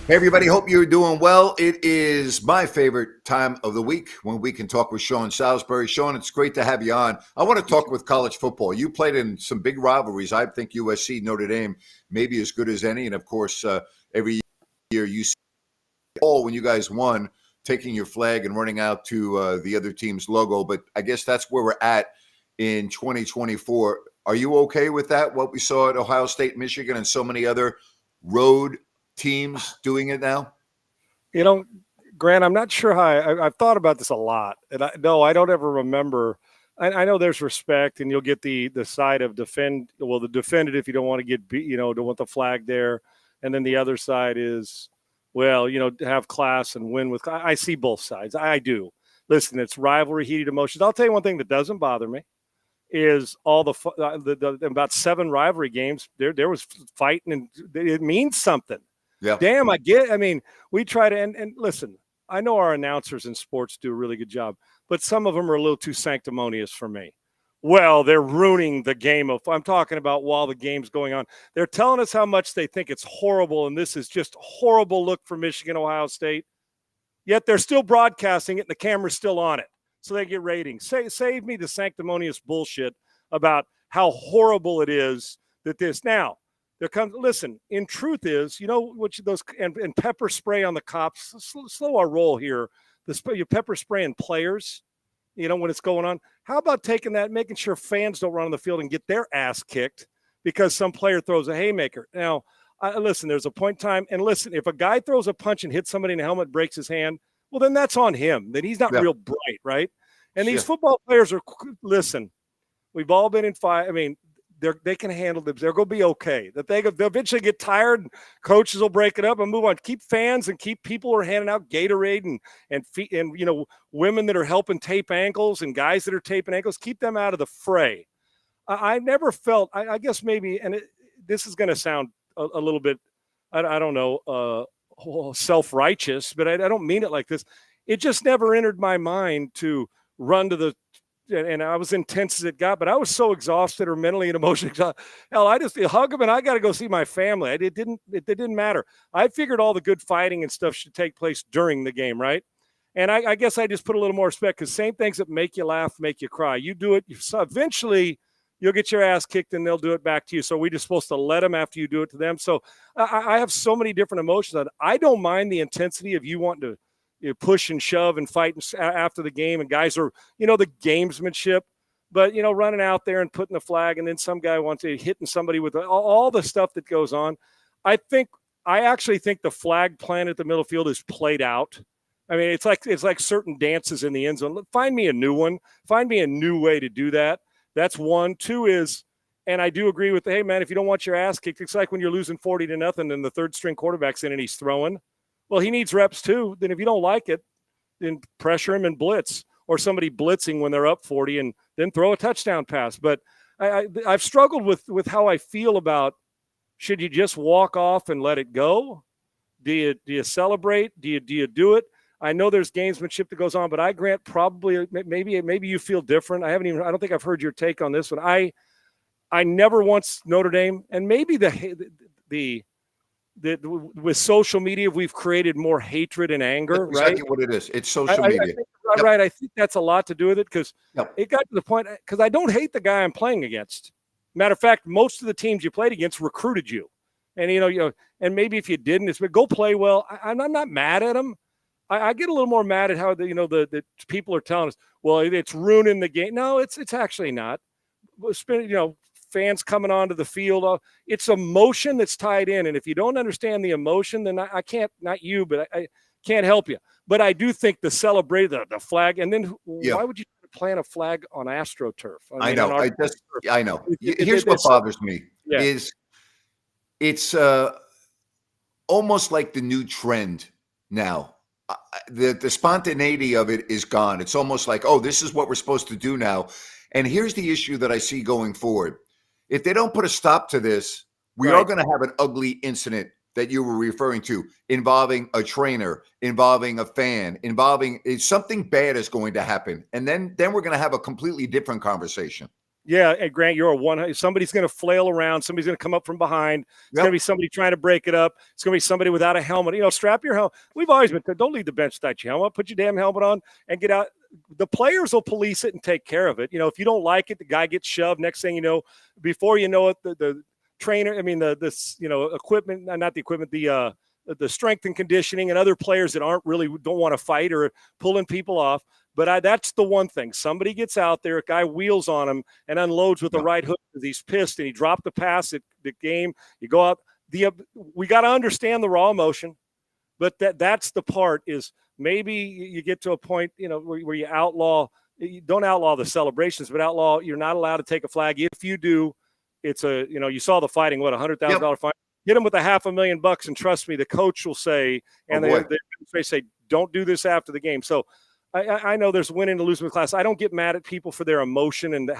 Hey, everybody. Hope you're doing well. It is my favorite time of the week when we can talk with Sean Salisbury. Sean, it's great to have you on. I want to talk with college football. You played in some big rivalries. I think USC, Notre Dame, maybe as good as any. And of course, every year you see all when you guys won, taking your flag and running out to the other team's logo. But I guess that's where we're at in 2024. Are you okay with that? What we saw at Ohio State, Michigan, and so many other road teams doing it now? You know, Grant, I'm not sure how I've thought about this a lot. And I don't ever remember. I know there's respect and you'll get the side of defend it if you don't want to get beat, don't want the flag there. And then the other side is, well, have class and win with. I see both sides. I do. Listen, it's rivalry, heated emotions. I'll tell you one thing that doesn't bother me is all the about 7 rivalry games. There was fighting and it means something. Yeah. Damn, we try to, and listen, I know our announcers in sports do a really good job, but some of them are a little too sanctimonious for me. Well, they're ruining the game I'm talking about while the game's going on. They're telling us how much they think it's horrible, and this is just a horrible look for Michigan, Ohio State. Yet they're still broadcasting it, and the camera's still on it, so they get ratings. Save me the sanctimonious bullshit about how horrible it is that this now. There comes. Listen. In truth, is which those and pepper spray on the cops. Slow our roll here. You pepper spraying players. When it's going on. How about taking that, making sure fans don't run on the field and get their ass kicked because some player throws a haymaker. Now, listen. There's a point in time, and listen. If a guy throws a punch and hits somebody in the helmet, breaks his hand, well, then that's on him. Then he's not real bright, right? And these football players are. Listen, we've all been in fight. They can handle them. They're going to be okay. That they'll eventually get tired. And coaches will break it up and move on. Keep fans and keep people who are handing out Gatorade and women that are helping tape ankles and guys that are taping ankles. Keep them out of the fray. I never felt. I guess maybe, and this is going to sound a little bit. I don't know, self-righteous, but I don't mean it like this. It just never entered my mind to run to the. And I was intense as it got, but I was so exhausted or mentally and emotionally exhausted. Hell, I just hug him and I got to go see my family. It didn't matter. I figured all the good fighting and stuff should take place during the game, right? And I guess I just put a little more respect because same things that make you laugh, make you cry. You do it, so eventually you'll get your ass kicked and they'll do it back to you. So we're just supposed to let them after you do it to them. So I have so many different emotions. I don't mind the intensity of you wanting to push and shove and fight after the game, and guys are, the gamesmanship, but running out there and putting the flag, and then some guy wants to hitting somebody with all the stuff that goes on. I actually think the flag plan at the middle field is played out. It's like certain dances in the end zone. Find me a new one. Find me a new way to do that. That's one. Two is, and I do agree with hey man, if you don't want your ass kicked, it's like when you're losing 40-0 and the third string quarterback's in and he's throwing. Well, he needs reps too. Then if you don't like it, then pressure him and blitz, or somebody blitzing when they're up 40 and then throw a touchdown pass. But I've struggled with how I feel about, should you just walk off and let it go? Do you celebrate? Do you do it? I know there's gamesmanship that goes on, but I grant probably maybe you feel different. I don't think I've heard your take on this one. I never once Notre Dame, and maybe the with social media, we've created more hatred and anger. That's exactly right? what it is. It's social media. Right. I think that's a lot to do with it because it got to the point, because I don't hate the guy I'm playing against. Matter of fact, most of the teams you played against recruited you. And, and maybe if you didn't, it's, but go play well. I'm not mad at him. I get a little more mad at how the people are telling us, well, it's ruining the game. No, it's actually not. Fans coming onto the field. It's emotion that's tied in. And if you don't understand the emotion, then I can't, not you, but I can't help you. But I do think the flag, and then why would you plant a flag on AstroTurf? I know. I know. Here's what bothers me is it's almost like the new trend now. The spontaneity of it is gone. It's almost like, oh, this is what we're supposed to do now. And here's the issue that I see going forward. If they don't put a stop to this, we are going to have an ugly incident that you were referring to, involving a trainer, involving a fan, involving something bad is going to happen. And then we're going to have a completely different conversation. Yeah, and Grant, you're a one. Somebody's going to flail around. Somebody's going to come up from behind. It's Yep. going to be somebody trying to break it up. It's going to be somebody without a helmet. Strap your helmet. We've always been don't leave the bench without your helmet. Put your damn helmet on and get out. The players will police it and take care of it. If you don't like it, the guy gets shoved. Next thing you know, before you know it, the trainer, equipment, not the equipment, the strength and conditioning and other players that don't want to fight or pulling people off. But that's the one thing. Somebody gets out there, a guy wheels on him and unloads with the right hook because he's pissed and he dropped the pass at the game. You go out. We got to understand the raw emotion, but that's the part is maybe you get to a point, where you don't outlaw the celebrations, but outlaw you're not allowed to take a flag. If you do, it's you saw the fighting, $100,000 fine. Hit him with $500,000 and trust me, the coach will say, and they say, don't do this after the game. So I know there's winning and losing class. I don't get mad at people for their emotion and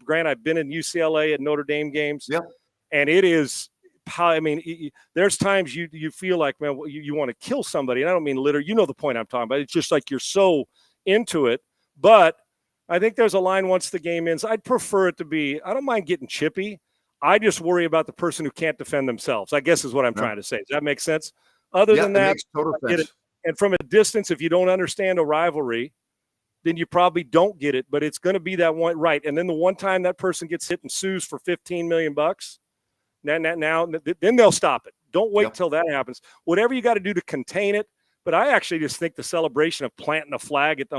Grant, I've been in UCLA and Notre Dame games, and it is. There's times you feel like, man, you want to kill somebody, and I don't mean litter. You know the point I'm talking about. It's just like you're so into it. But I think there's a line once the game ends. I'd prefer it to be. I don't mind getting chippy. I just worry about the person who can't defend themselves, I guess is what I'm trying to say. Does that make sense? Other than that, makes total sense. And from a distance, if you don't understand a rivalry, then you probably don't get it. But it's going to be that one, right? And then the one time that person gets hit and sues for $15 million, then they'll stop it. Don't wait till that happens. Whatever you got to do to contain it. But I actually just think the celebration of planting a flag it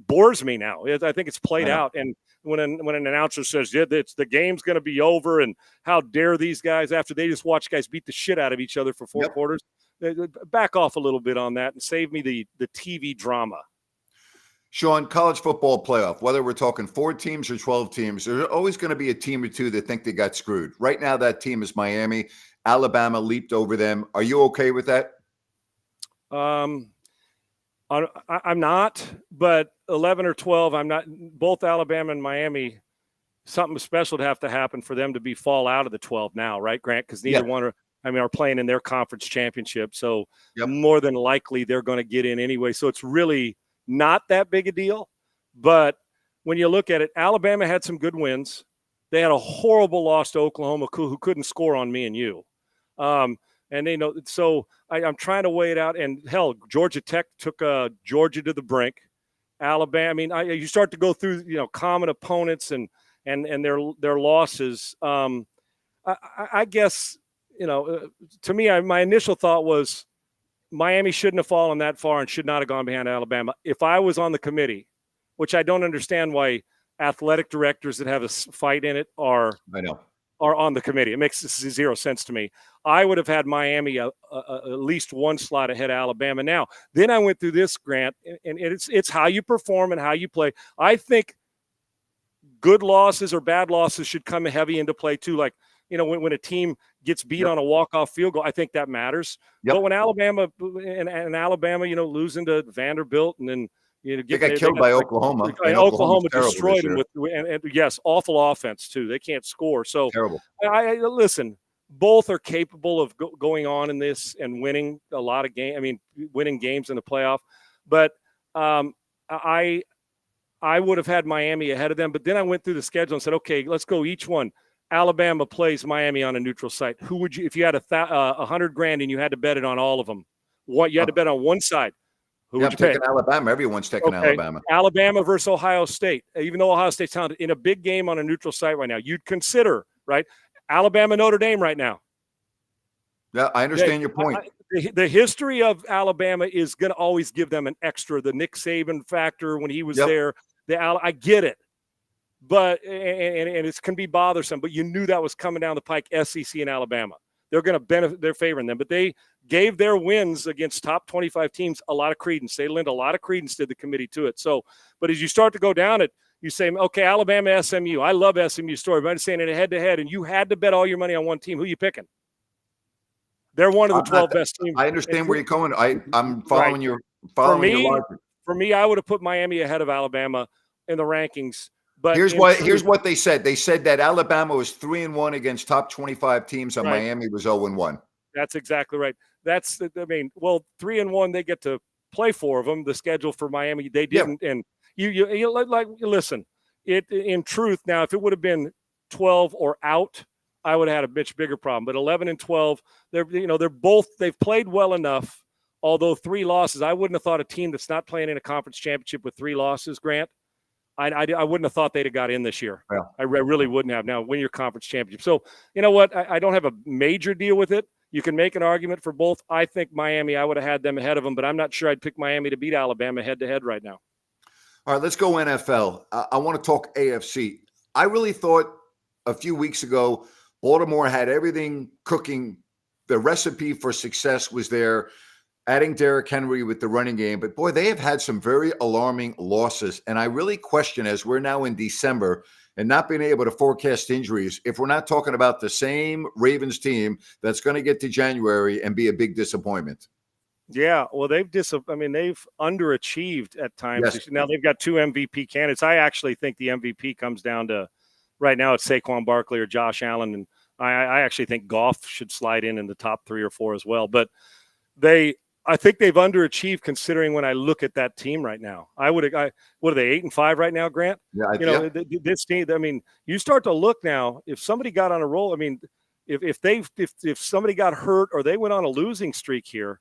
bores me now. I think it's played out. And when an announcer says, the game's going to be over, and how dare these guys, after they just watch guys beat the shit out of each other for 4 quarters, back off a little bit on that and save me the TV drama. Sean, college football playoff, whether we're talking 4 teams or 12 teams, there's always going to be a team or two that think they got screwed. Right now, that team is Miami. Alabama leaped over them. Are you okay with that? I'm not, but 11 or 12, I'm not. Both Alabama and Miami, something special would have to happen for them to fall out of the 12 now, right, Grant? Because neither one are playing in their conference championship. So more than likely they're going to get in anyway. So it's really not that big a deal. But when you look at it, Alabama had some good wins. They had a horrible loss to Oklahoma, who couldn't score on me and you. And so I'm trying to weigh it out. And hell, Georgia Tech took Georgia to the brink. Alabama. You start to go through, common opponents and their losses. I guess, to me, my initial thought was Miami shouldn't have fallen that far and should not have gone behind Alabama. If I was on the committee, which I don't understand why athletic directors that have a fight in it are on the committee. It makes zero sense to me. I would have had Miami at least one slot ahead of Alabama. Now, then I went through this, Grant, and it's how you perform and how you play. I think good losses or bad losses should come heavy into play too. Like, when a team gets beat on a walk-off field goal, I think that matters. But when Alabama, losing to Vanderbilt and then they got killed by Oklahoma. Oklahoma destroyed them and yes, awful offense too. They can't score. So terrible. I listen. Both are capable of going on in this and winning a lot of games. Winning games in the playoff. But I would have had Miami ahead of them. But then I went through the schedule and said, okay, let's go each one. Alabama plays Miami on a neutral site. Who would you, if you had $100,000 and you had to bet it on all of them? You had to bet on one side. Who would you pick? Alabama. Everyone's taking Alabama. Alabama versus Ohio State. Even though Ohio State's talented, in a big game on a neutral site right now, you'd consider, right? Alabama, Notre Dame right now. Yeah, I understand your point. The history of Alabama is going to always give them an extra. The Nick Saban factor when he was there. I get it. But and it can be bothersome, but you knew that was coming down the pike, SEC and Alabama. They're going to benefit. They're favoring them. But they gave their wins against top 25 teams a lot of credence. They lent a lot of credence to the committee to it. So, but as you start to go down it, you say, okay, Alabama, SMU. I love SMU story, but I'm saying it head-to-head, and you had to bet all your money on one team. Who you picking? They're one of the 12 best teams. I understand where you're going. I'm following your logic. For me, I would have put Miami ahead of Alabama in the rankings. But here's what they said. They said that Alabama was 3-1 against top 25 teams, and Miami was 0-1. That's exactly right. 3-1, they get to play 4 of them. The schedule for Miami, they didn't. And you listen. in truth, now if it would have been 12 or out, I would have had a much bigger problem. But 11 and 12, they've played well enough. Although 3 losses, I wouldn't have thought a team that's not playing in a conference championship with 3 losses, Grant, I wouldn't have thought they'd have got in this year. Yeah. I really wouldn't have. Now, win your conference championship. So, you know what? I don't have a major deal with it. You can make an argument for both. I think Miami, I would have had them ahead of them, but I'm not sure I'd pick Miami to beat Alabama head-to-head right now. All right, let's go NFL. I want to talk AFC. I really thought a few weeks ago Baltimore had everything cooking. The recipe for success was there. Adding Derrick Henry with the running game. But, boy, they have had some very alarming losses. And I really question, as we're now in December and not being able to forecast injuries, if we're not talking about the same Ravens team that's going to get to January and be a big disappointment. Yeah, well, they've underachieved at times. Yes. Now they've got 2 MVP candidates. I actually think the MVP comes down to right now it's Saquon Barkley or Josh Allen. And I actually think Goff should slide in the top 3 or 4 as well. But I think they've underachieved considering when I look at that team right now. What are they, 8-5 right now, Grant? Yeah, this team. I mean, you start to look now. If somebody got on a roll, I mean, if somebody got hurt or they went on a losing streak here,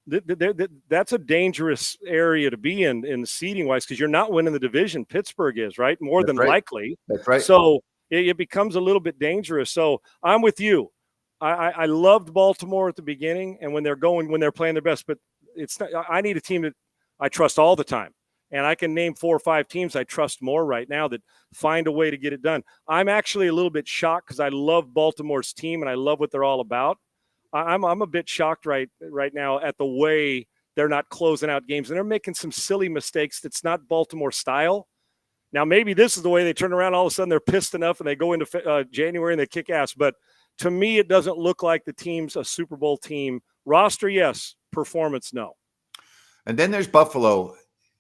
that's a dangerous area to be in seeding wise because you're not winning the division. Pittsburgh is right more than likely. That's right. So it becomes a little bit dangerous. So I'm with you. I loved Baltimore at the beginning and when they're playing their best, but I need a team that I trust all the time. And I can name 4 or 5 teams I trust more right now that find a way to get it done. I'm actually a little bit shocked because I love Baltimore's team and I love what they're all about. I'm a bit shocked right now at the way they're not closing out games and they're making some silly mistakes that's not Baltimore style. Now, maybe this is the way they turn around. All of a sudden they're pissed enough and they go into January and they kick ass. But to me, it doesn't look like the team's a Super Bowl team. Roster, yes. Performance, no. And then there's Buffalo,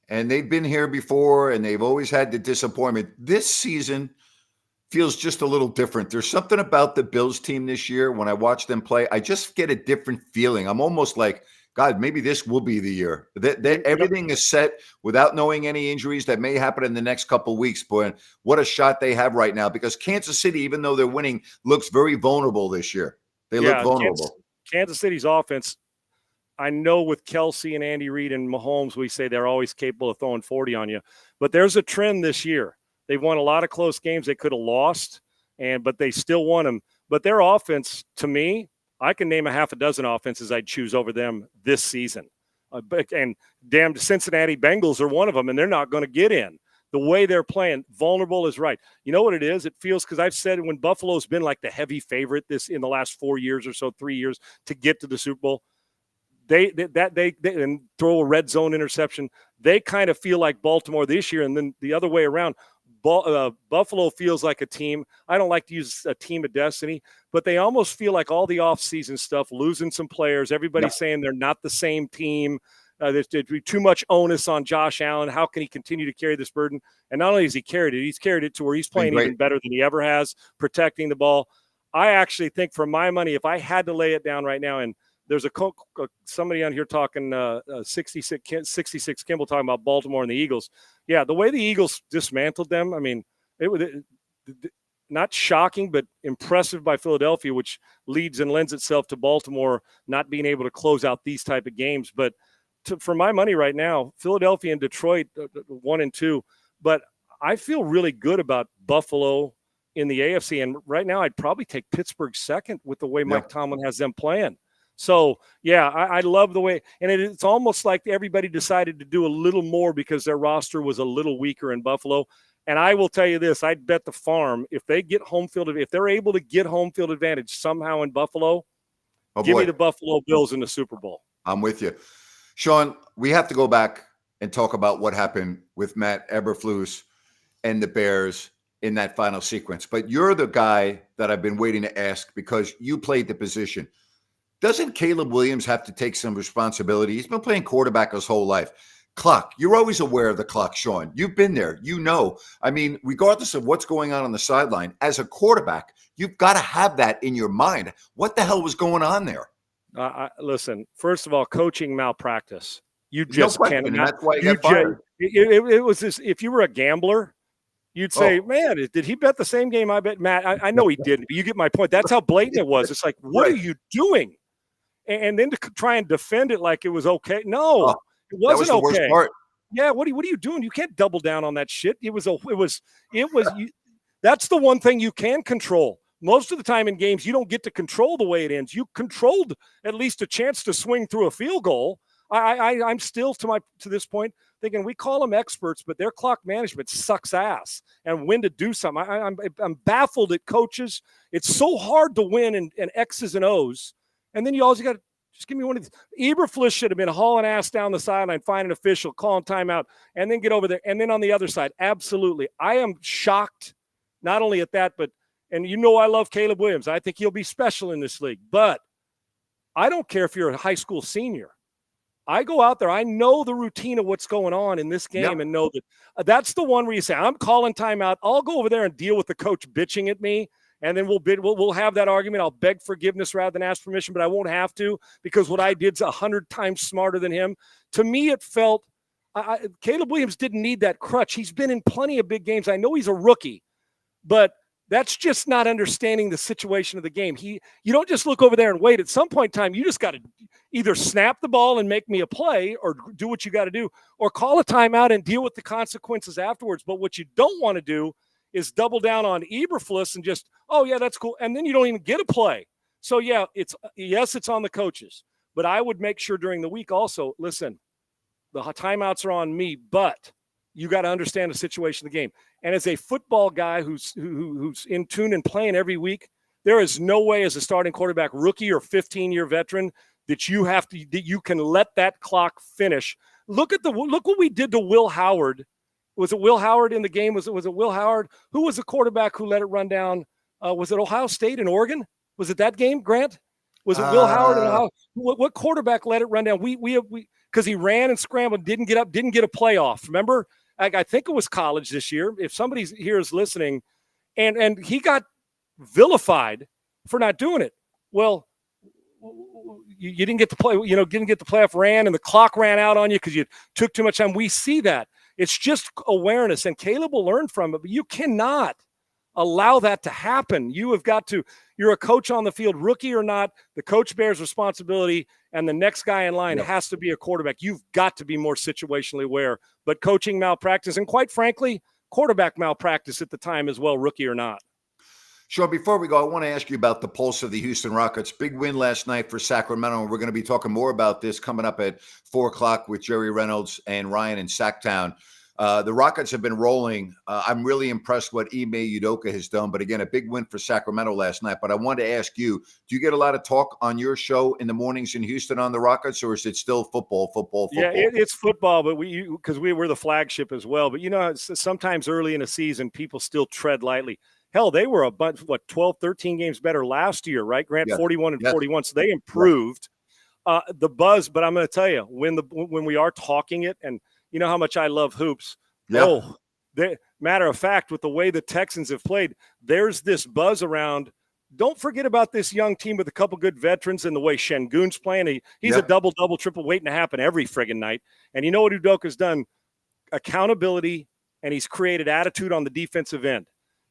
and they've been here before, and they've always had the disappointment. This season feels just a little different. There's something about the Bills team this year. When I watch them play, I just get a different feeling. I'm almost like, God, maybe this will be the year. Everything is set without knowing any injuries that may happen in the next couple of weeks. Boy, what a shot they have right now because Kansas City, even though they're winning, looks very vulnerable this year. They look vulnerable. Kansas City's offense, I know with Kelsey and Andy Reid and Mahomes, we say they're always capable of throwing 40 on you. But there's a trend this year. They've won a lot of close games they could have lost, but they still won them. But their offense, to me, I can name a half a dozen offenses I'd choose over them this season. And damn, Cincinnati Bengals are one of them, and they're not going to get in. The way they're playing, vulnerable is right. You know what it is? It feels, because I've said when Buffalo's been like the heavy favorite in the last 4 years or so, 3 years to get to the Super Bowl, they and throw a red zone interception. They kind of feel like Baltimore this year, and then the other way around. Buffalo feels like a team. I don't like to use a team of destiny, but they almost feel like all the offseason stuff, losing some players. Everybody's saying they're not the same team. There's too much onus on Josh Allen. How can he continue to carry this burden? And not only has he carried it, he's carried it to where he's playing even better than he ever has, protecting the ball. I actually think, for my money, if I had to lay it down right now, and there's somebody on here talking 66 Kimball talking about Baltimore and the Eagles. Yeah, the way the Eagles dismantled them, I mean, it was not shocking, but impressive by Philadelphia, which leads and lends itself to Baltimore not being able to close out these type of games. But for my money right now, Philadelphia and Detroit 1 and 2. But I feel really good about Buffalo in the AFC. And right now, I'd probably take Pittsburgh second with the way Mike Tomlin has them playing. So, yeah, I love the way – and it's almost like everybody decided to do a little more because their roster was a little weaker in Buffalo. And I will tell you this, I'd bet the farm, if they get home field – if they're able to get home field advantage somehow in Buffalo, give me the Buffalo Bills in the Super Bowl. I'm with you. Sean, we have to go back and talk about what happened with Matt Eberflus and the Bears in that final sequence. But you're the guy that I've been waiting to ask because you played the position. Doesn't Caleb Williams have to take some responsibility? He's been playing quarterback his whole life. Clock. You're always aware of the clock, Sean. You've been there. You know. I mean, regardless of what's going on the sideline, as a quarterback, you've got to have that in your mind. What the hell was going on there? Listen, first of all, coaching malpractice. You just can't. That's why you got fired. It was this. If you were a gambler, You'd say, Oh, man, did he bet the same game I bet? Matt, I know he didn't, but you get my point. That's how blatant it was. It's like, what are right. you doing? And then to try and defend it like it was okay. Oh, No, it that was wasn't the worst okay. part. Yeah, what are you doing? You can't double down on that shit. That's the one thing you can control. Most of the time in games, you don't get to control the way it ends. You controlled at least a chance to swing through a field goal. I'm still to this point thinking we call them experts, but their clock management sucks ass. And when to do something, I'm baffled at coaches. It's so hard to win in X's and O's, and then you always got to just give me one of these. Eberflus should have been hauling ass down the sideline, find an official, calling timeout, and then get over there. And then on the other side, absolutely, I am shocked not only at that, but and you know I love Caleb Williams. I think he'll be special in this league, but I don't care if you're a high school senior. I go out there. I know the routine of what's going on in this game, and know that that's the one where you say, I'm calling timeout. I'll go over there and deal with the coach bitching at me, and then we'll have that argument. I'll beg forgiveness rather than ask permission, but I won't have to because what I did's 100 times smarter than him. To me, it felt Caleb Williams didn't need that crutch. He's been in plenty of big games. I know he's a rookie, but that's just not understanding the situation of the game. You don't just look over there and wait. At some point in time, you just got to either snap the ball and make me a play or do what you got to do or call a timeout and deal with the consequences afterwards. But what you don't want to do is double down on Eberflus and just, oh, yeah, that's cool. And then you don't even get a play. So, yeah, it's on the coaches. But I would make sure during the week also, listen, the timeouts are on me, but you got to understand the situation of the game. And as a football guy who's in tune and playing every week, there is no way as a starting quarterback, rookie or 15-year veteran, that you can let that clock finish. Look what we did to Will Howard. Was it Will Howard in the game? Was it Will Howard? Who was the quarterback who let it run down? Was it Ohio State and Oregon? Was it that game, Grant? Was it Will Howard and Ohio? What quarterback let it run down? We because he ran and scrambled, didn't get up, didn't get a playoff. Remember? I think it was college this year. If somebody here is listening, and he got vilified for not doing it. Well, you didn't get to play. Didn't get the playoff ran, and the clock ran out on you because you took too much time. We see that. It's just awareness, and Caleb will learn from it. But you cannot allow that to happen. You have got to. You're a coach on the field, rookie or not. The coach bears responsibility, and the next guy in line has to be a quarterback. You've got to be more situationally aware. But coaching malpractice, and quite frankly, quarterback malpractice at the time as well, rookie or not. Sean, before we go, I want to ask you about the pulse of the Houston Rockets. Big win last night for Sacramento, and we're going to be talking more about this coming up at 4 o'clock with Jerry Reynolds and Ryan in Sacktown. The Rockets have been rolling. I'm really impressed what Ime Udoka has done. But again, a big win for Sacramento last night. But I wanted to ask you, do you get a lot of talk on your show in the mornings in Houston on the Rockets, or is it still football? Yeah, it's football, but because we're the flagship as well. But, sometimes early in a season, people still tread lightly. Hell, they were 12, 13 games better last year, right, Grant? Yeah. 41-41. So they improved the buzz. But I'm going to tell you, when we are talking it, and you know how much I love hoops. Yeah. Matter of fact, with the way the Texans have played, there's this buzz around. Don't forget about this young team with a couple good veterans and the way Şengün's playing. He's a double, triple waiting to happen every friggin' night. And you know what Udoka's done? Accountability, and he's created attitude on the defensive end.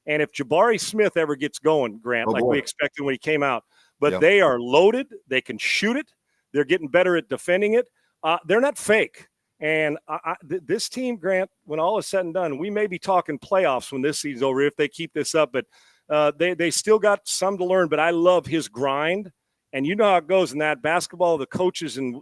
And if Jabari Smith ever gets going, Grant, we expected when he came out, but they are loaded. They can shoot it. They're getting better at defending it. They're not fake. And this team, Grant, when all is said and done, we may be talking playoffs when this season's over if they keep this up. But they still got some to learn. But I love his grind. And you know how it goes in that basketball, the coaches and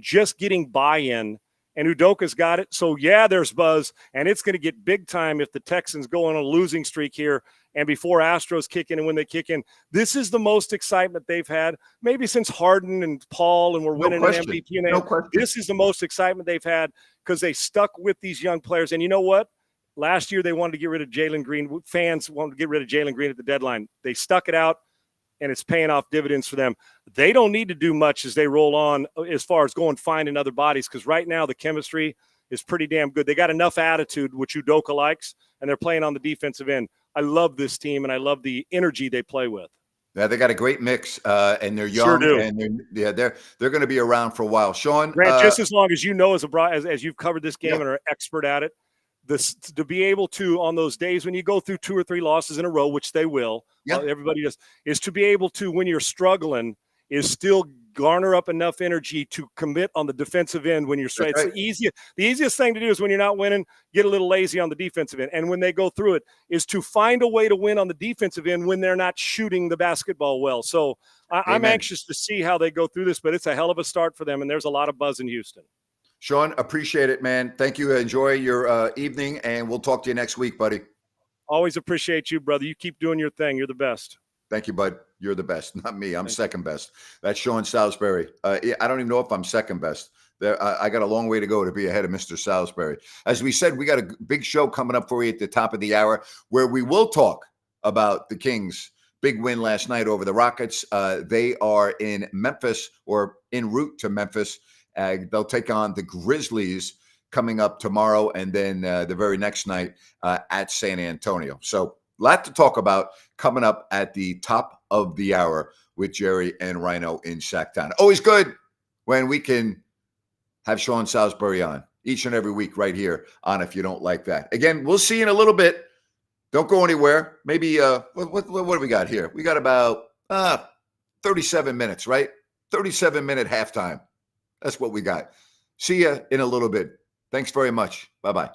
just getting buy-in. And Udoka's got it. So, yeah, there's buzz. And it's going to get big time if the Texans go on a losing streak here. And before Astros kick in and when they kick in, this is the most excitement they've had maybe since Harden and Paul and we're winning an MVP. This is the most excitement they've had because they stuck with these young players. And you know what? Last year they wanted to get rid of Jalen Green. Fans wanted to get rid of Jalen Green at the deadline. They stuck it out, and it's paying off dividends for them. They don't need to do much as they roll on as far as going finding other bodies because right now the chemistry is pretty damn good. They got enough attitude, which Udoka likes, and they're playing on the defensive end. I love this team, and I love the energy they play with. Yeah, they got a great mix, and they're young, sure do. And they're going to be around for a while. Sean, Grant, just as long as you know as you've covered this game and are expert at it, this to be able to, on those days when you go through 2 or 3 losses in a row, which they will, Yeah. everybody does, is to be able to, when you're struggling, is still garner up enough energy to commit on the defensive end when you're straight. Right. It's the easiest thing to do is when you're not winning, get a little lazy on the defensive end. And when they go through it, is to find a way to win on the defensive end when they're not shooting the basketball well. So I'm anxious to see how they go through this, but it's a hell of a start for them. And there's a lot of buzz in Houston. Sean, appreciate it, man. Thank you. Enjoy your evening, and we'll talk to you next week, buddy. Always appreciate you, brother. You keep doing your thing. You're the best. Thank you, bud. You're the best. Not me. I'm second best. That's Sean Salisbury. I don't even know if I'm second best. I got a long way to go to be ahead of Mr. Salisbury. As we said, we got a big show coming up for you at the top of the hour where we will talk about the Kings' big win last night over the Rockets. They are in Memphis, or en route to Memphis. They'll take on the Grizzlies coming up tomorrow, and then the very next night at San Antonio. So a lot to talk about coming up at the top of the hour with Jerry and Rhino in Sacktown. Always good when we can have Sean Salisbury on each and every week right here on If You Don't Like That. Again, we'll see you in a little bit. Don't go anywhere. Maybe, what do we got here? We got about 37 minutes, right? 37-minute halftime. That's what we got. See you in a little bit. Thanks very much. Bye-bye.